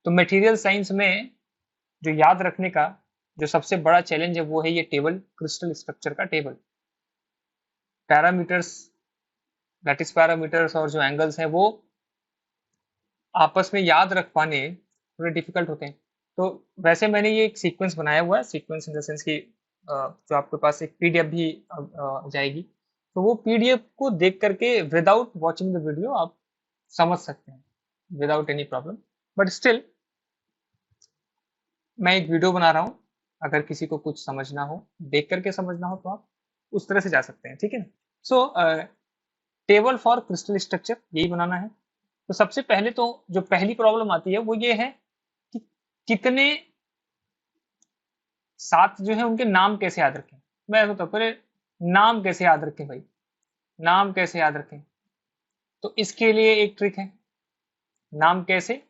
तो material science में जो याद रखने का जो सबसे बड़ा चैलेंज है वो है ये टेबल, क्रिस्टल स्ट्रक्चर का टेबल। पैरामीटर्स, लैटिस पैरामीटर्स और जो एंगल्स हैं वो आपस में याद रख पाने थोड़े डिफिकल्ट होते हैं। तो वैसे मैंने ये एक सीक्वेंस बनाया हुआ है, सीक्वेंस इन द सेंस कि जो आपके पास एक पीडीएफ भी जाएगी, तो वो पीडीएफ को देख करके विदाउट वॉचिंग द वीडियो आप समझ सकते हैं without any problem. But still मैं एक वीडियो बना रहा हूँ, अगर किसी को कुछ समझना हो, देख करके समझना हो, तो आप उस तरह से जा सकते हैं, ठीक है ना। सो टेबल फॉर क्रिस्टल स्ट्रक्चर यही बनाना है। तो सबसे पहले तो जो पहली प्रॉब्लम आती है वो ये है कि कितने साथ जो है उनके नाम कैसे याद रखें। मैं बताता हूँ पहले, नाम कैसे याद रखें भाई, नाम कैसे याद रखें। तो इसके लिए एक ट्रिक है, नाम कैसे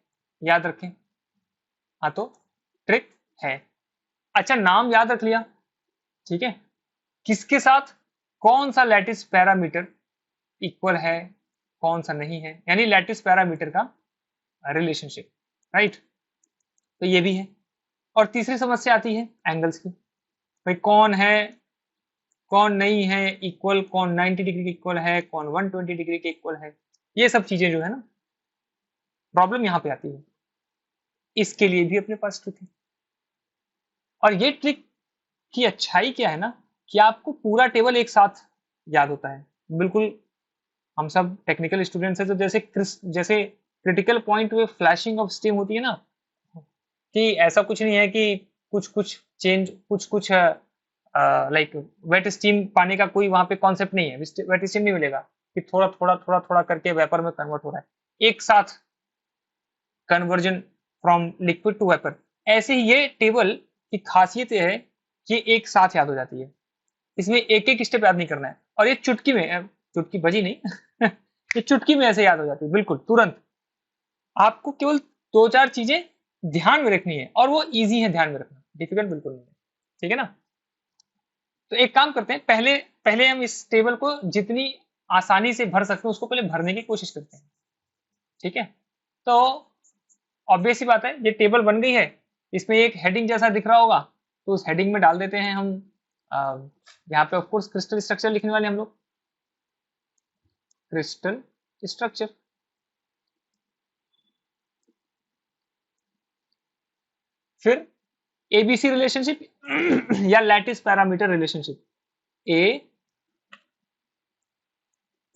याद रखें। हाँ, तो ट्रिक है, अच्छा नाम याद रख लिया, ठीक है, किसके साथ कौन सा लैटिस पैरामीटर इक्वल है, कौन सा नहीं है, यानी लैटिस पैरामीटर का रिलेशनशिप, राइट। तो ये भी है। और तीसरी समस्या आती है एंगल्स की, भाई कौन है कौन नहीं है इक्वल, कौन 90 डिग्री के इक्वल है, कौन 120 डिग्री के इक्वल है। ये सब चीजें जो है ना, प्रॉब्लम यहां पे आती है। इसके लिए भी अपने पास ट्रिक है। और ये ट्रिक की अच्छाई क्या है ना, कि आपको पूरा टेबल एक साथ याद होता है। बिल्कुल हम सब टेक्निकल स्टूडेंट्स हैं, तो जैसे क्रिटिकल पॉइंट में फ्लैशिंग ऑफ स्टीम होती है ना, कि ऐसा कुछ नहीं है कि कुछ कुछ चेंज, कुछ कुछ लाइक वेट स्टीम पाने का कोई वहां पे कॉन्सेप्ट नहीं है, वेट स्टीम नहीं मिलेगा कि थोड़ा थोड़ा थोड़ा थोड़ा करके वेपर में कन्वर्ट हो रहा है, एक साथ conversion from liquid to vapour. ऐसे ही ये टेबल की खासियत है कि एक साथ याद हो जाती है, इसमें एक एक स्टेप याद नहीं करना है, और ये चुटकी में, चुटकी बजी नहीं ये चुटकी में ऐसे याद हो जाती है, बिल्कुल तुरंत। आपको केवल दो चार चीजें ध्यान में रखनी है, और वो इजी है ध्यान में रखना, डिफिकल्ट बिल्कुल नहीं है, ठीक है ना। तो एक काम करते हैं, पहले पहले हम इस टेबल को जितनी आसानी से भर सकते हैं उसको पहले भरने की कोशिश करते हैं, ठीक है। तो ऑब्वियस सी बात है, ये टेबल बन गई है, इसमें एक हेडिंग जैसा दिख रहा होगा, तो उस हेडिंग में डाल देते हैं हम यहाँ पे ऑफकोर्स क्रिस्टल स्ट्रक्चर लिखने वाले हम लोग, क्रिस्टल स्ट्रक्चर। फिर एबीसी रिलेशनशिप या lattice parameter relationship, A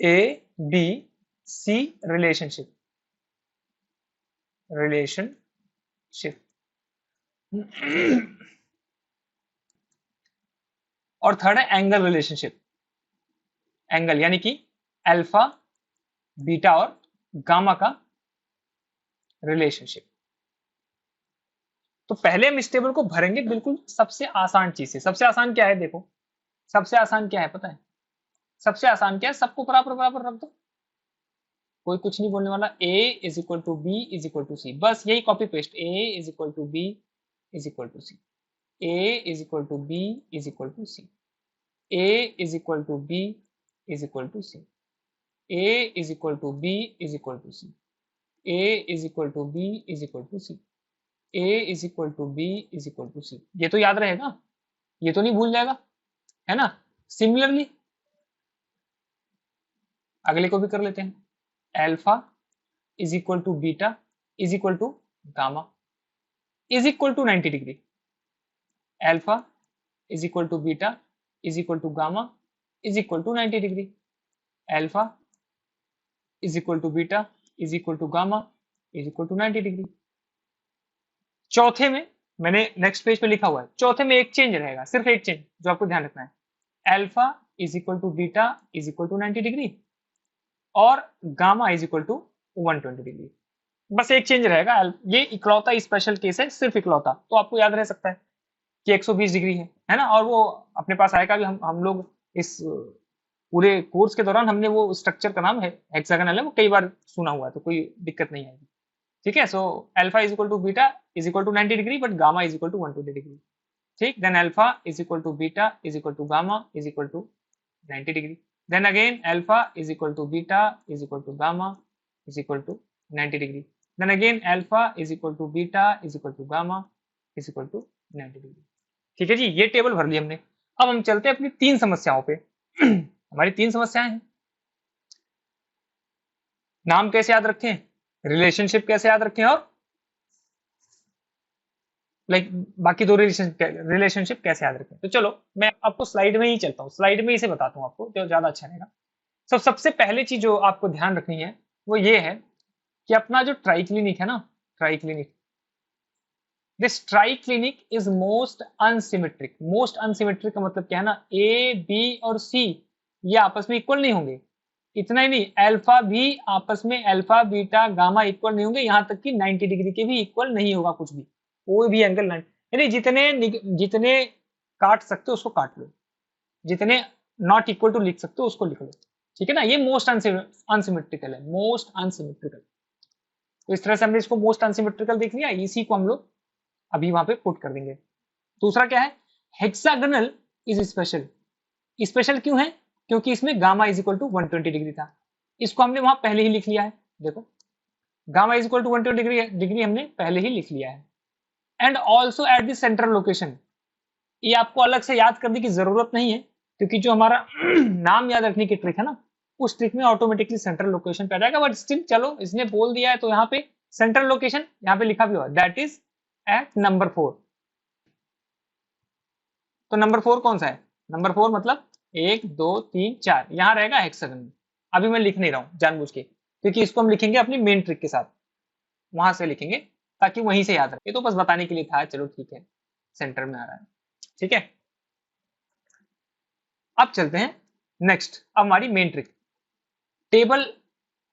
A B C relationship, relationship. और थर्ड है एंगल रिलेशनशिप, एंगल यानी कि अल्फा, बीटा और गामा का रिलेशनशिप। तो पहले हम इस टेबल को भरेंगे बिल्कुल सबसे आसान चीज से। सबसे आसान क्या है, देखो सबसे आसान क्या है पता है, सबसे आसान क्या है, सबको बराबर बराबर रख दो, कोई कुछ नहीं बोलने वाला। a is equal to B is equal to C, बस यही copy paste, a is equal to B is equal to C, a is equal to B is equal to C, a is equal to B is equal to C, a is equal to B is equal to C, a is equal to B is equal to C, a is equal to B is equal to C. ये तो याद रहेगा, ये तो नहीं भूल जाएगा, है ना। सिमिलरली अगले को भी कर लेते हैं, alpha is equal to beta is equal to gamma is equal to 90 degree, alpha is equal to beta is equal to gamma is equal to 90 degree, alpha is equal to beta is equal to gamma is equal to 90 degree. चौथे में मैंने next page पे लिखा हुआ है, चौथे में एक चेंज रहेगा, सिर्फ एक चेंज जो आपको ध्यान रखना है, alpha is equal to beta is equal to 90 degree और gamma is equal to 120 degree. बस एक चेंज रहेगा, ये इकलौता स्पेशल केस है, सिर्फ इकलौता, तो आपको याद रह सकता है कि 120 डिग्री है ना। और वो अपने पास आएगा भी, हम लोग इस पूरे कोर्स के दौरान हमने वो स्ट्रक्चर का नाम है हेक्सागोनल है, वो कई बार सुना हुआ है, तो कोई दिक्कत नहीं आएगी, ठीक है। So alpha is equal to beta is equal to 90 degree, but gamma is equal to 120 degree, ठीक। Then alpha is equal to beta is equal to gamma is equal to 90 degree, then again alpha is equal to beta is equal to gamma is equal to 90 degree. Then again alpha is equal to beta is equal to gamma is equal to 90 degree. ठीक है जी, ये table भर ली हमने। अब हम चलते हैं अपनी 3 समस्याओं पे। हमारी 3 समस्याएं हैं। नाम कैसे याद रखें, रिलेशनशिप कैसे याद रखें, और बाकी 2 रिलेशनशिप कैसे याद रखें। तो चलो मैं आपको स्लाइड में ही चलता हूँ, स्लाइड में ही से बताता हूँ आपको, जो ज्यादा अच्छा रहेगा। सबसे पहले चीज जो आपको ध्यान रखनी है वो ये है कि अपना जो ट्राइक्लिनिक है ना, triclinic, this triclinic is most unsymmetric. Most unsymmetric का मतलब क्या है ना, ए बी और सी ये आपस में इक्वल नहीं होंगे। इतना ही नहीं, अल्फा भी आपस में, अल्फा बीटा गामा इक्वल नहीं होंगे, यहां तक कि 90 डिग्री के भी इक्वल नहीं होगा कुछ भी, कोई भी एंगल 90, यानी जितने काट सकते हो उसको काट लो, जितने नॉट इक्वल टू लिख सकते हो उसको लिख लो। ठीक है ना, ये मोस्ट अनसिमेट्रिकल है, मोस्ट अनसिमेट्रिकल। तो इस तरह से हमने इसको मोस्ट अनसिमेट्रिकल देख लिया, इसी को हम लोग अभी वहां पे पुट कर देंगे। दूसरा क्या है, हेक्सागोनल इज स्पेशल। स्पेशल क्यों है, क्योंकि इसमें gamma is equal to 120 degree था, इसको हमने वहां पहले ही लिख लिया है। देखो gamma is equal to 120 degree हमने पहले ही लिख लिया है। And also at the central location, ये आपको अलग से याद करने की जरूरत नहीं है, क्योंकि जो हमारा नाम याद रखने की ट्रिक है ना, उस ट्रिक में ऑटोमेटिकली सेंट्रल लोकेशन पे आ जाएगा। बट स्टिल चलो, इसने बोल दिया है तो यहाँ पे सेंट्रल लोकेशन यहाँ पे लिखा भी हुआ, दैट इज एट नंबर 4। तो नंबर 4 कौन सा है, नंबर 4 मतलब 1 2 3 4 यहाँ रहेगा हेक्सागन में। अभी मैं लिख नहीं रहा हूँ जानबूझ के, क्योंकि इसको हम लिखेंगे अपनी मेन ट्रिक के साथ, वहां से लिखेंगे ताकि वहीं से याद रहे। तो बस बताने के लिए था, चलो ठीक है, सेंटर में आ रहा है। ठीक है, अब चलते हैं नेक्स्ट, अब हमारी main trick, table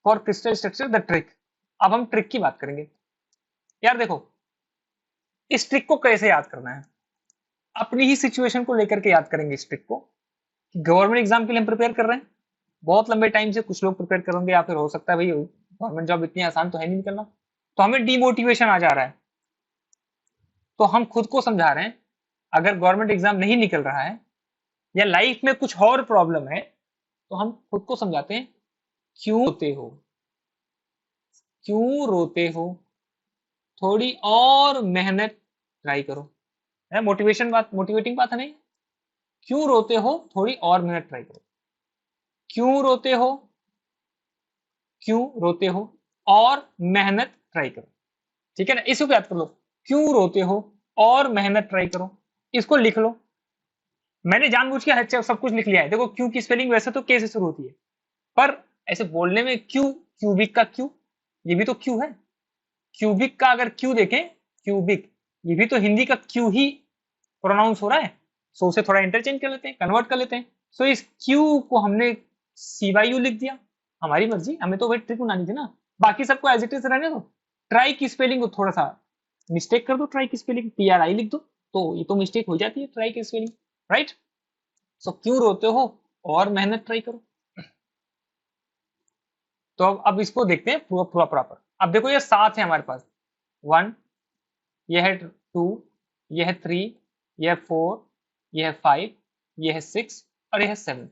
for crystal structure the trick. अब हम ट्रिक की बात करेंगे। यार देखो, इस ट्रिक को कैसे याद करना है, अपनी ही सिचुएशन को लेकर के याद करेंगे इस ट्रिक को। गवर्नमेंट एग्जाम के लिए हम प्रिपेयर कर रहे हैं बहुत लंबे टाइम से, कुछ लोग प्रिपेयर करेंगे, या फिर हो सकता है भाई गवर्नमेंट जॉब इतनी आसान तो है नहीं निकलना, तो हमें डीमोटिवेशन आ जा रहा है। तो हम खुद को समझा रहे हैं, अगर गवर्नमेंट एग्जाम नहीं निकल रहा है या लाइफ में कुछ और प्रॉब्लम है, तो हम खुद को समझाते हैं, क्यों रोते हो, क्यों रोते हो, थोड़ी और मेहनत ट्राई करो। है मोटिवेशन बात, मोटिवेटिंग बात है नहीं, क्यों रोते हो थोड़ी और मेहनत ट्राई करो, क्यों रोते हो, क्यों रोते हो और मेहनत ट्राई करो। ठीक है ना, इसको याद कर लो, क्यों रोते हो और मेहनत ट्राई करो, इसको लिख लो। मैंने जानबूझ के सब कुछ लिख लिया है। देखो क्यों की स्पेलिंग वैसे तो के से शुरू होती है, पर ऐसे बोलने में क्यों, क्यूबिक का क्यों, ये भी तो क्यों है। क्यूबिक का अगर क्यों देखें, क्यूबिक, ये भी तो हिंदी का क्यों ही प्रोनाउंस हो रहा है, सो उसे थोड़ा इंटरचेंज कर लेते हैं, कन्वर्ट कर लेते हैं। सो इस क्यू को हमने सी वाई यू लिख दिया, हमारी मर्जी, हमें तो वही ट्रिक बनानी थी ना, बाकी सबको एज इट इज रहने दो। ट्राई की स्पेलिंग को थोड़ा सा मिस्टेक कर दो, ट्राई की स्पेलिंग टी आर आई लिख दो, तो ये तो मिस्टेक हो जाती है ट्राई की स्पेलिंग, राइट। सो क्यों रोते हो और मेहनत ट्राई करो। तो अब इसको देखते हैं पूरा पूरा प्रॉपर। अब देखो ये 7 है हमारे पास, 1, यह है 2, यह है 3, यह है 4, यह है 5, यह है 6 और यह है 7।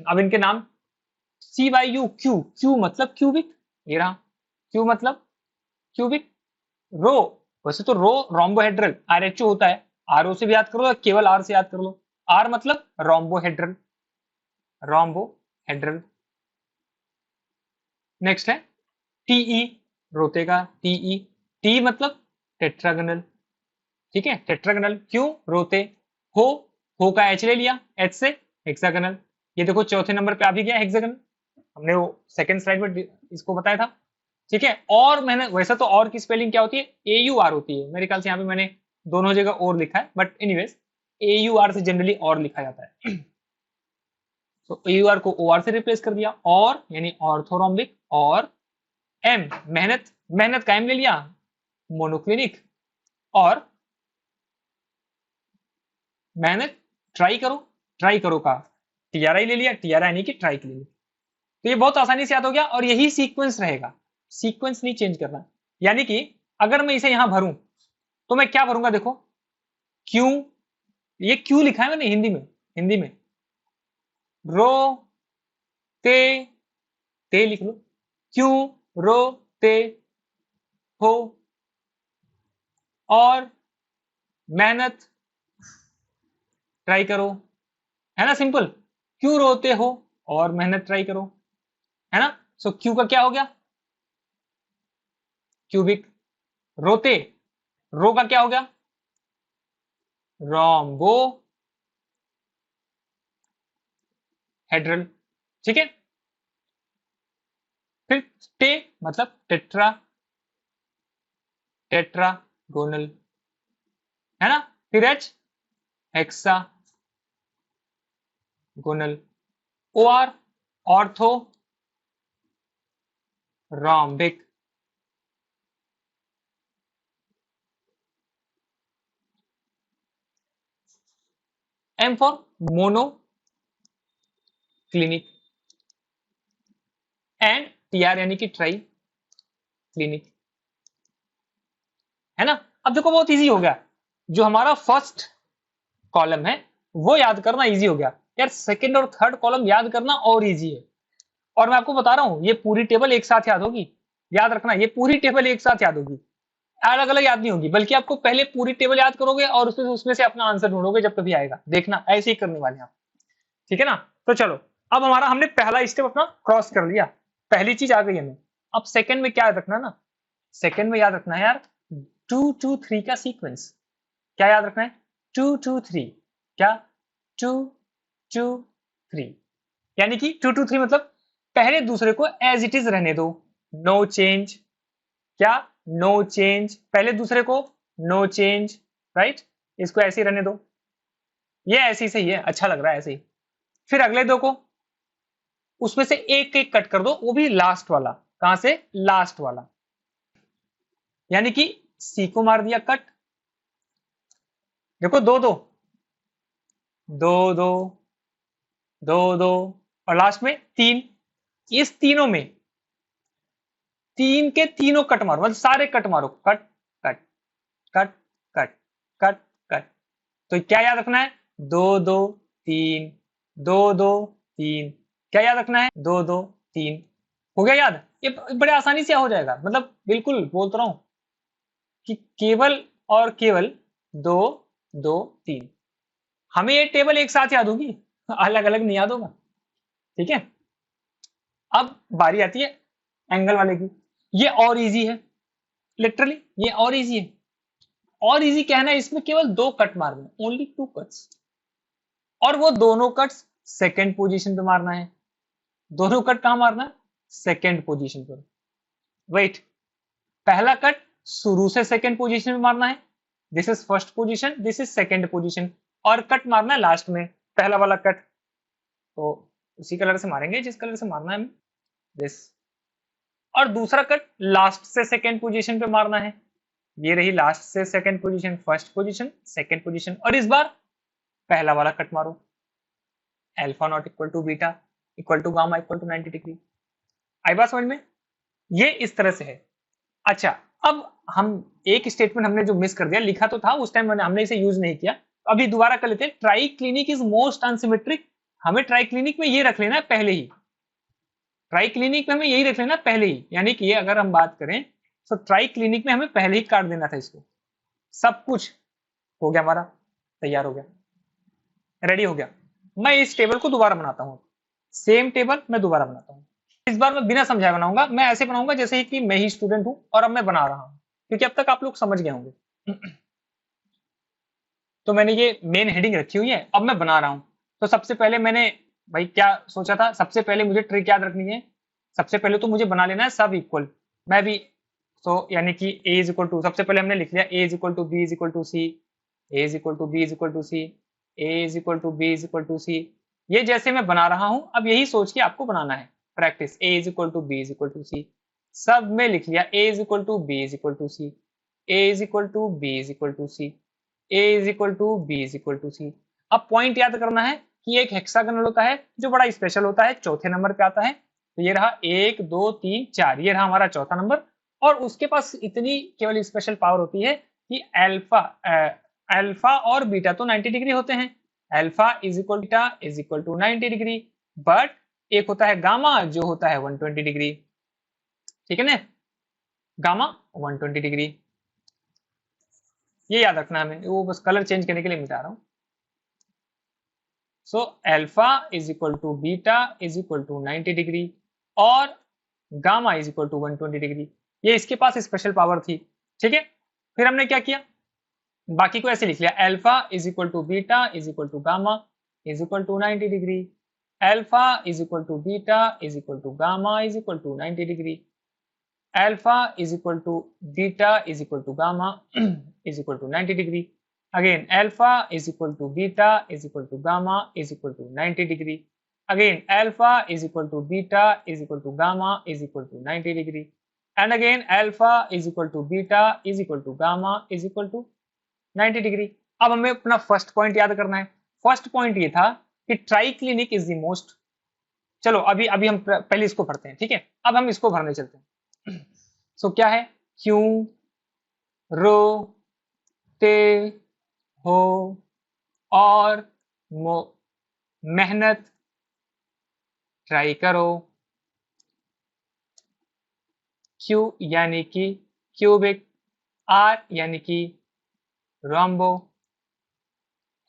अब इनके नाम, सी वाई यू, क्यू, क्यू मतलब क्यूबिक, ये रहा, क्यू मतलब क्यूबिक। रो, वैसे तो रो रोम्बोहेड्रल, आर एच ओ होता है, आर ओ से भी याद करो या केवल आर से याद कर लो, आर मतलब रोम्बोहेड्रल, रोम्बोहेड्रल। नेक्स्ट है टीई, रोते का टीई, टी मतलब टेट्रागनल। ठीक है, टेट्रागनल, क्यों रोते हो का एच ले लिया, एच से हेक्सागनल। ये देखो चौथे नंबर पे आ भी गया हेक्सागनल, हमने वो सेकंड स्लाइड में इसको बताया था। ठीक है, और मैंने वैसा तो और की स्पेलिंग क्या होती है, ए यू आर होती है, मेरे ख्याल से यहाँ पे मैंने दोनों जगह और लिखा है, but anyways a you are से जनरली और लिखा जाता है। तो ए यू आर को ओ आर से रिप्लेस कर दिया, और यानी ऑर्थोरोम्बिक, और एम मेहनत, मेहनत का एम ले लिया, मोनोक्लिनिक, और मेहनत ट्राई करो, ट्राई करो का टीआरआई ले लिया, टीआरआई यानी कि ट्राई के लिए। तो ये बहुत आसानी से याद हो गया, और यही सीक्वेंस रहेगा, सीक्वेंस नहीं चेंज करना। यानी कि अगर मैं इसे यहां भरूं तो मैं क्या भरूंगा, देखो क्यों, ये क्यों लिखा है मैंने हिंदी में, हिंदी में रो ते, ते लिख लो, क्यों रो ते, हो और मेहनत ट्राई करो, है ना, सिंपल। क्यों रोते हो और मेहनत ट्राई करो, है ना। सो क्यू का क्या हो गया, क्यूबिक। रोते, रो का क्या हो गया, रोम्बो हेड्रल, ठीक है। फिर टे मतलब टेट्रा, टेट्रागोनल, है ना। फिर H hexagonal, O R orthorhombic, M for monoclinic, and T R यानी कि ट्राई क्लिनिक, है ना। अब देखो बहुत इजी हो गया, जो हमारा फर्स्ट कॉलम है वो याद करना इजी हो गया यार, सेकंड और थर्ड कॉलम याद करना और इजी है। और मैं आपको बता रहा हूं ये पूरी टेबल एक साथ याद होगी, याद रखना ये पूरी टेबल एक साथ याद होगी, अलग अलग याद नहीं होगी, बल्कि आपको पहले पूरी टेबल याद करोगे और उसमें से अपना आंसर ढूंढोगे जब कभी आएगा, देखना ऐसे ही करने वाले हैं आप, ठीक है ना। तो चलो, अब हमारा हमने पहला स्टेप अपना क्रॉस कर लिया, पहली चीज आ गई हमें। अब सेकंड में क्या याद रखना ना, सेकंड में याद रखना है यार 2 2 3 का सीक्वेंस। क्या याद रखना है, 2 2 3, क्या 2 2 3, यानी कि 2 2 3 मतलब पहले दूसरे को एज इट इज रहने दो, नो चेंज, क्या नो चेंज, पहले दूसरे को नो चेंज, राइट, इसको ऐसे ही रहने दो, ये ऐसे ही सही है, अच्छा लग रहा है ऐसे ही। फिर अगले दो को उसमें से एक एक कट कर दो, वो भी लास्ट वाला, कहां से, लास्ट वाला, यानी कि सी को मार दिया कट, देखो दो दो दो दो दो दो, और लास्ट में तीन, इस तीनों में तीन के तीनों कट मारो, मतलब सारे कट मारो, cut cut cut cut cut cut. तो क्या याद रखना है, दो दो तीन, दो दो तीन, क्या याद रखना है, दो दो तीन, हो गया याद, ये बड़े आसानी से हो जाएगा, मतलब बिल्कुल बोलता रहा हूं कि केवल और केवल दो दो तीन, हमें ये टेबल एक साथ याद होगी, अलग अलग नहीं याद होगा, ठीक है। अब बारी आती है एंगल वाले की, ये और इजी है, लिटरली ये और इजी है, और इजी कहना है, इसमें केवल दो कट मारने, ओनली 2 कट्स, और वो दोनों कट्स सेकेंड पोजीशन पे मारना है, दोनों कट कहां मारना है, सेकेंड पोजीशन पर, वेट, पहला कट शुरू से सेकेंड पोजीशन में मारना है, this is first position, this is second position, और कट मारना है लास्ट में, पहला वाला कट, तो उसी कलर से मारेंगे जिस कलर से मारना है हमें, दिस, और दूसरा कट लास्ट से सेकेंड पोजीशन पे मारना है, ये रही लास्ट से second position, first position, second position, और इस बार पहला वाला कट मारो, alpha not equal to beta equal to gamma equal to 90 degree, आई बात समझ में, ये इस तरह से है। अच्छा, अब हम एक स्टेटमेंट हमने जो मिस कर दिया, लिखा तो था उस टाइम हमने इसे यूज नहीं किया, अभी दोबारा कर लेते हैं, try clinic is most unsymmetric, हमें ट्राई क्लिनिक में ये रख लेना है पहले ही, ट्राई क्लिनिक में हमें यही रख लेना पहले ही, यानी कि ये अगर हम बात करें तो ट्राई क्लिनिक में हमें पहले ही काट देना था इसको, सब कुछ हो गया हमारा, तैयार हो गया, रेडी हो गया। मैं इस टेबल को दोबारा बनाता हूं, सेम टेबल मैं दोबारा बनाता हूं, इस बार मैं बिना समझाए बनाऊंगा, मैं ऐसे बनाऊंगा जैसे कि मैं ही स्टूडेंट हूं और अब मैं बना रहा हूं, क्योंकि अब तक आप लोग समझ गए होंगे। तो मैंने ये मेन हेडिंग रखी हुई है, अब मैं बना रहा हूं। तो सबसे पहले मैंने भाई क्या सोचा था, सबसे पहले मुझे ट्रिक याद रखनी है, सबसे पहले तो मुझे बना लेना है सब इक्वल, मैं भी, तो यानी कि a इज इक्वल टू, सबसे पहले हमने लिख लिया a is equal to B is equal to C, a is equal to B is equal to C, a is equal to B is equal to C, ये जैसे मैं बना रहा हूं, अब यही सोच के आपको बनाना है, practice, a is equal to B is equal to C, सब में लिख लिया a is equal to B is equal to C, a is equal to B is equal to C, a is equal to B is equal to C. अब point याद करना है कि एक हेक्सागोनल होता है जो बड़ा स्पेशल होता है, चौथे नंबर पे आता है, तो ये रहा 1 2 3 4, ये रहा हमारा चौथा नंबर, और उसके पास इतनी केवल स्पेशल पावर होती है कि अल्फा और बीटा तो 90 डिग्री होते हैं, alpha is equal beta is equal to 90 degree, but एक होता है गामा जो होता है 120 डिग्री, ठीक है ना, गामा 120 डिग्री। ये याद रखना हमें, वो बस कलर चेंज करने के लिए मिटा रहा हूं। So alpha is equal to beta is equal to 90 degree और gamma is equal to 120 degree. ये इसके पास स्पेशल पावर थी, ठीक है। फिर हमने क्या किया, बाकी को ऐसे लिख लिया, alpha is equal to beta is equal to gamma is equal to 90 degree. Alpha is equal to beta is equal to gamma is equal to 90 degree. Alpha is equal to beta is equal to gamma is equal to 90 degree. Again, alpha is equal to beta is equal to gamma is equal to 90 degree. Again, alpha is equal to beta is equal to gamma is equal to 90 degree. And again, alpha is equal to beta is equal to gamma is equal to 90 degree. अब हमें अपना first point याद करना है। First point ये था कि triclinic is the most. चलो अभी अभी हम पहले इसको भरते हैं, ठीक है। अब हम इसको भरने चलते हैं। सो क्या है, क्यू रो ते हो और मेहनत ट्राई करो। क्यू यानी कि क्यूबिक, आर यानी कि रोम्बो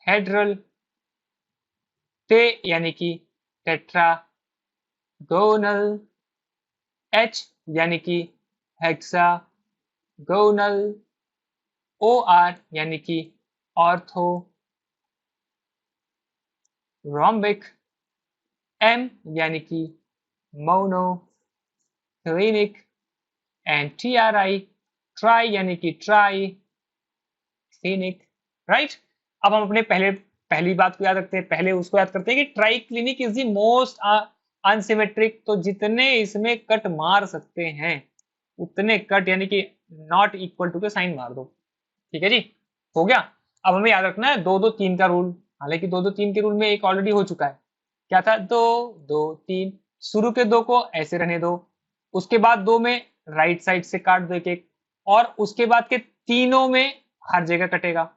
हेड्रल, ते यानी कि टेट्रागोनल, एच यानी कि हेक्सागोनल, ओ आर यानी कि ऑर्थो रोम्बिक, एम यानी कि mono clinic and T are I try यानी कि ट्राई क्लिनिक, राइट। अब हम अपने पहली बात को याद रखते हैं, पहले उसको याद करते हैं कि try clinic is the most unsymmetric. तो जितने इसमें कट मार सकते हैं उतने कट यानी कि नॉट इक्वल टू के साइन मार दो, ठीक है जी, हो गया। अब हमें याद रखना है 2 2 3 का रूल। हालांकि 2 2 3 के रूल में एक ऑलरेडी हो चुका है, क्या था, 2 2 3। शुरू के 2 को ऐसे रहने दो, उसके बाद 2 में राइट साइड से काट दो एक एक, और उसके बाद के तीनों में हर जगह कटेगा।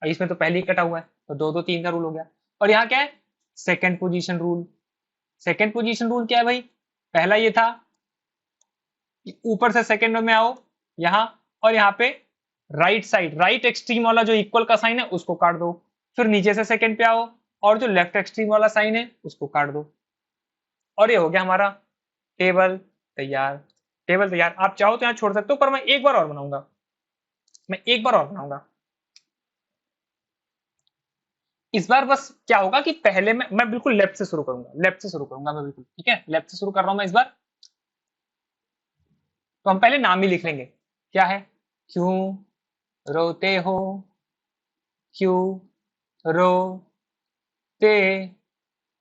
इसमें तो पहले ही कटा हुआ है, तो 2 2 3 का रूल हो गया। और यहाँ क्या है, second position rule. Second position rule क्या है भाई, पहला ये था ऊपर से सेकेंड में आओ यहाँ, और यहाँ पे राइट साइड राइट एक्सट्रीम वाला जो इक्वल का साइन है उसको काट दो, फिर नीचे से सेकंड पे आओ और जो लेफ्ट एक्सट्रीम वाला साइन है उसको काट दो, और ये हो गया हमारा टेबल तैयार। टेबल तैयार। आप चाहो तो यहाँ छोड़ सकते हो, पर मैं एक बार और बनाऊंगा, मैं एक बार और बनाऊंगा। इस बार बस क्या होगा कि पहले मैं बिल्कुल लेफ्ट से शुरू करूंगा, लेफ्ट से शुरू करूंगा मैं बिल्कुल, ठीक है, लेफ्ट से शुरू कर रहा हूं मैं इस बार। तो हम पहले नाम ही लिख लेंगे, क्या है, क्यों रोते हो, क्यों रोते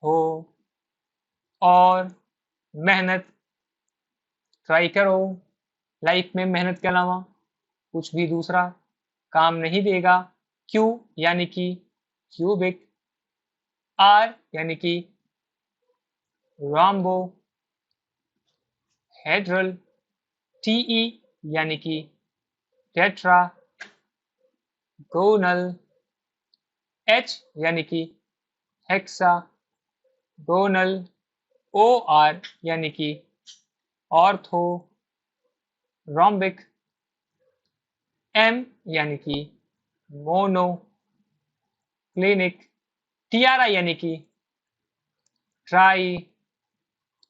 हो और मेहनत ट्राई करो। लाइफ में मेहनत के अलावा कुछ भी दूसरा काम नहीं देगा। क्यू यानी कि क्यूबिक, आर यानी कि रोम्बो हेड्रल, टीई यानी कि टेट्रागोनल, एच यानी कि हेक्सागोनल, ओ आर यानी कि ऑर्थो रोम्बिक, एम यानी कि मोनो क्लिनिक, टीआरआई यानी कि ट्राई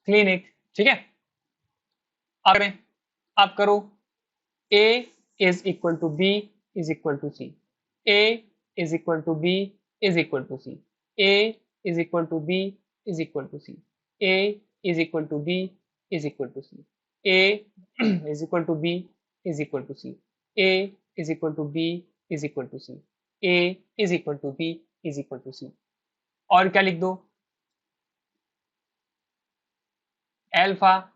क्लिनिक, ठीक है। अगर आप करो A is equal to B is equal to C, A is equal to B is equal to C, A is equal to B is equal to C, A is equal to B is equal to C, A is equal to B is equal to C, A is equal to B is equal to C, A is equal to B is equal to C. और क्या लिख दो, alpha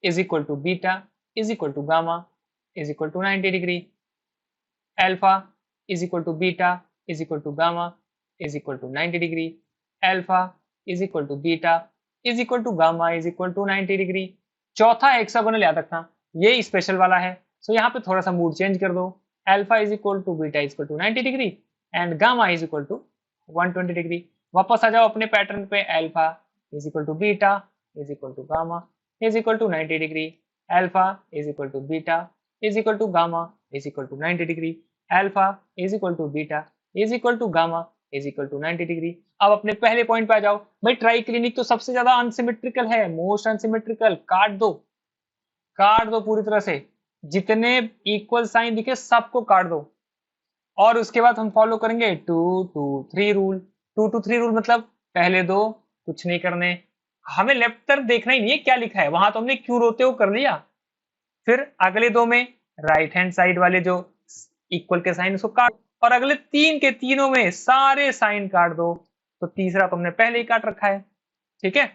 is equal to beta is equal to gamma is equal to 90 degree, alpha is equal to beta is equal to gamma is equal to 90 degree, alpha is equal to beta is equal to gamma is equal to 90 degree. चौथा hexagonal याद रखना, ये special वाला है। सो यहाँ पे थोड़ा सा मूड चेंज कर दो, alpha is equal to beta is equal to 90 degree and gamma is equal to 120 degree. वापस आ जाओ अपने पैटर्न पे, alpha is equal to beta is equal to gamma is equal to 90 degree, alpha is equal to beta is equal to gamma is equal to 90 degree, alpha is equal to beta is equal to gamma is equal to 90 degree. अब अपने पहले point पे आ जाओ भाई, try clinic तो सबसे ज्यादा unsymmetrical है, मोस्ट अनसिमेट्रिकल। काट दो पूरी तरह से, जितने इक्वल साइन दिखे सबको काट दो। और उसके बाद हम फॉलो करेंगे 2 2 3 रूल। 2 2 3 रूल मतलब पहले दो कुछ नहीं करने, हमें लेफ्ट तरफ देखना ही नहीं है क्या लिखा है, वहां तो हमने क्यों रोते हो कर लिया। फिर अगले दो में राइट हैंड साइड वाले जो इक्वल के साइन उसको काट, और अगले तीन के तीनों में सारे साइन काट दो। तो तीसरा तो हमने पहले ही काट रखा है, ठीक है।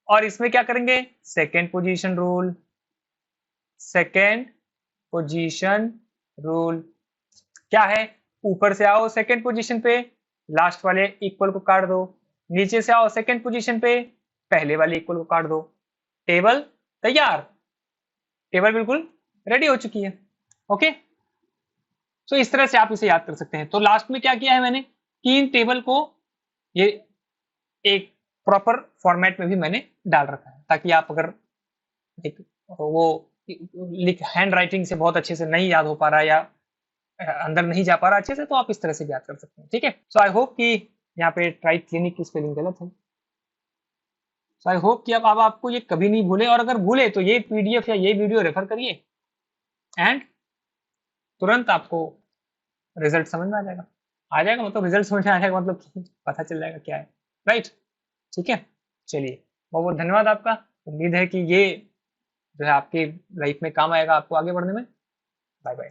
और इसमें क्या करेंगे, second position rule. Second position rule क्या है, ऊपर से आओ सेकेंड पोजीशन पे, लास्ट वाले इक्वल को काट दो, नीचे से आओ सेकेंड पोजीशन पे, पहले वाले इक्वल को काट दो। टेबल तैयार, टेबल बिल्कुल रेडी हो चुकी है। ओके, सो इस तरह से आप इसे याद कर सकते हैं। तो लास्ट में क्या किया है मैंने, तीन टेबल को ये एक प्रॉपर फॉर्मेट में भी मैंने डाल रखा है, ताकि आप अगर एक वो लिख हैंड राइटिंग से बहुत अच्छे से नहीं याद हो पा रहा है या अंदर नहीं जा पा रहा अच्छे से, तो आप इस तरह से भी याद कर सकते हैं, ठीक है। सो आई होप कि यहाँ पे ट्राई क्लिनिक की स्पेलिंग गलत है। सो आई होप कि अब आपको ये कभी नहीं भूले, और अगर भूले तो ये पीडीएफ या ये वीडियो रेफर करिए एंड तुरंत आपको रिजल्ट समझ में आ जाएगा, मतलब रिजल्ट समझ में आ जाएगा, मतलब पता चल जाएगा क्या है, राइट। ठीक है, चलिए बहुत बहुत धन्यवाद आपका। उम्मीद है कि ये जो है आपकी लाइफ में काम आएगा, आपको आगे बढ़ने में। Bye bye.